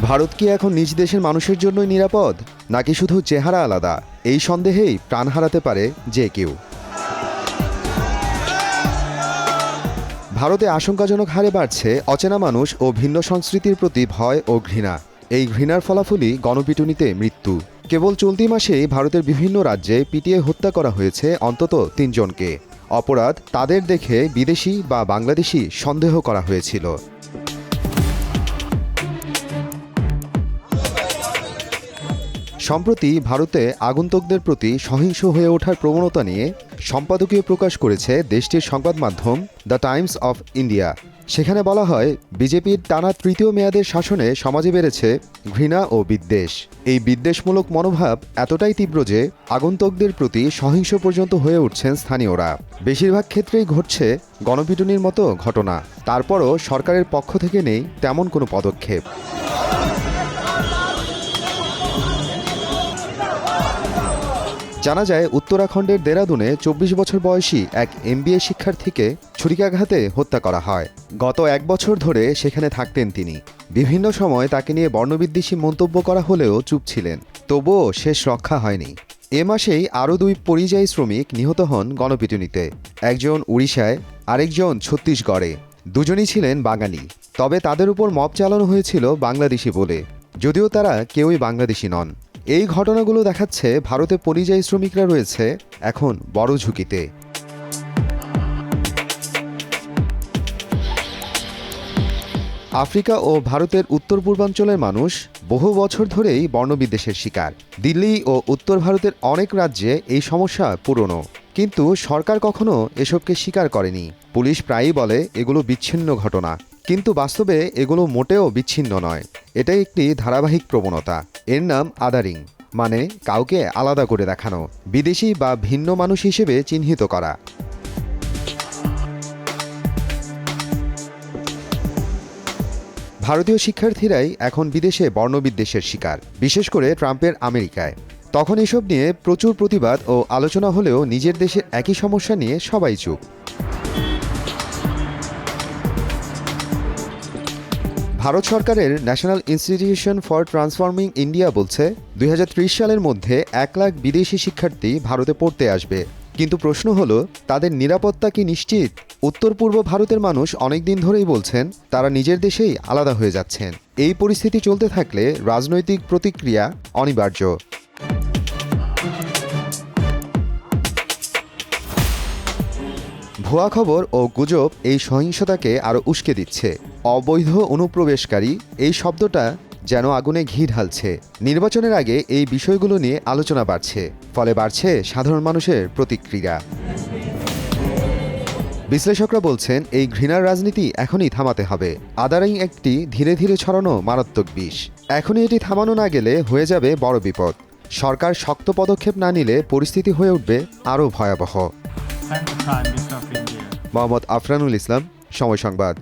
ভারত কি এখন নিজ দেশের মানুষের জন্যই নিরাপদ, নাকি শুধু চেহারা আলাদা? এই সন্দেহেই প্রাণ হারাতে পারে যে কেউ। ভারতে আশঙ্কাজনক হারে বাড়ছে অচেনা মানুষ ও ভিন্ন সংস্কৃতির প্রতি ভয় ও ঘৃণা। এই ঘৃণার ফলাফলই গণপিটুনিতে মৃত্যু। কেবল চলতি মাসেই ভারতের বিভিন্ন রাজ্যে পিটিয়ে হত্যা করা হয়েছে অন্তত ৩ জনকে। অপরাধ, তাদের দেখে বিদেশি বা বাংলাদেশি সন্দেহ করা হয়েছিল। সম্প্রতি ভারতে আগন্তুকদের প্রতি সহিংস হয়ে ওঠার প্রবণতা নিয়ে সম্পাদকীয় প্রকাশ করেছে দেশটির সংবাদ মাধ্যম দ্য টাইমস অফ ইন্ডিয়া। সেখানে বলা হয়, বিজেপির টানা তৃতীয় মেয়াদের শাসনে সমাজে বেড়েছে ঘৃণা ও বিদ্বেষ। এই বিদ্বেষমূলক মনোভাব এতটাই তীব্র যে আগন্তুকদের প্রতি সহিংস পর্যন্ত হয়ে উঠছেন স্থানীয়রা। বেশিরভাগ ক্ষেত্রেই ঘটছে গণপিটুনির মতো ঘটনা। তারপরও সরকারের পক্ষ থেকে নেই তেমন কোনো পদক্ষেপ। জানা যায়, উত্তরাখণ্ডের দেরাদুনে ২৪ বছর বয়সী এক MBA শিক্ষার্থীকে ছুরিকাঘাতে হত্যা করা হয়। গত ১ বছর ধরে সেখানে থাকতেন তিনি। বিভিন্ন সময় তাকে নিয়ে বর্ণবিদ্বেষী মন্তব্য করা হলেও চুপ ছিলেন। তবুও শেষ রক্ষা হয়নি। এ মাসেই আরও ২ পরিযায়ী শ্রমিক নিহত হন গণপিটুনিতে। একজন উড়িষ্যায়, আরেকজন ছত্তিশগড়ে। দুজনই ছিলেন বাঙালি। তবে তাদের উপর মব চালানো হয়েছিল বাংলাদেশি বলে, যদিও তারা কেউই বাংলাদেশি নন। এই ঘটনাগুলো দেখাচ্ছে ভারতে পরিযায়ী শ্রমিকরা রয়েছে এখন বড় ঝুঁকিতে। আফ্রিকা ও ভারতের উত্তর পূর্বাঞ্চলের মানুষ বহু বছর ধরেই বর্ণবিদ্বেষের শিকার। দিল্লি ও উত্তর ভারতের অনেক রাজ্যে এই সমস্যা পুরনো, কিন্তু সরকার কখনো এসবকে স্বীকার করেনি। পুলিশ প্রায়ই বলে এগুলো বিচ্ছিন্ন ঘটনা, কিন্তু বাস্তবে এগুলো মোটেও বিচ্ছিন্ন নয়। এটাই একটি ধারাবাহিক প্রবণতা। এর নাম আদারিং, মানে কাউকে আলাদা করে দেখানো, বিদেশি বা ভিন্ন মানুষ হিসেবে চিহ্নিত করা। ভারতীয় শিক্ষার্থীরাই এখন বিদেশে বর্ণবিদ্বেষের শিকার, বিশেষ করে ট্রাম্পের আমেরিকায়। তখন এসব নিয়ে প্রচুর প্রতিবাদ ও আলোচনা হলেও নিজের দেশের একই সমস্যা নিয়ে সবাই চুপ। ভারত সরকারের national institution for transforming India বলছে, ২০৩০ সালের মধ্যে ১ লাখ বিদেশি শিক্ষার্থী ভারতে পড়তে আসবে। কিন্তু প্রশ্ন হলো, তাদের নিরাপত্তা কি নিশ্চিত? উত্তর পূর্ব ভারতের মানুষ অনেকদিন ধরেই বলছেন তারা নিজের দেশেই আলাদা হয়ে যাচ্ছেন। এই পরিস্থিতি চলতে থাকলে রাজনৈতিক প্রতিক্রিয়া অনিবার্য। ভুয়া খবর ও গুজব এই সহিংসতাকে আরও উস্কে দিচ্ছে। অবৈধ অনুপ্রবেশকারী, এই শব্দটা যেন আগুনে ঘি ঢালছে। নির্বাচনের আগে এই বিষয়গুলো নিয়ে আলোচনা বাড়ছে, ফলে বাড়ছে সাধারণ মানুষের প্রতিক্রিয়া। বিশ্লেষকরা বলছেন, এই ঘৃণার রাজনীতি এখনই থামাতে হবে। আদারিং একটি ধীরে ধীরে ছড়ানো মারাত্মক বিষ। এখনই এটি থামানো না গেলে হয়ে যাবে বড় বিপদ। সরকার শক্ত পদক্ষেপ না নিলে পরিস্থিতি হয়ে উঠবে আরও ভয়াবহ। মোহাম্মদ আফরানুল ইসলাম, সময় সংবাদ।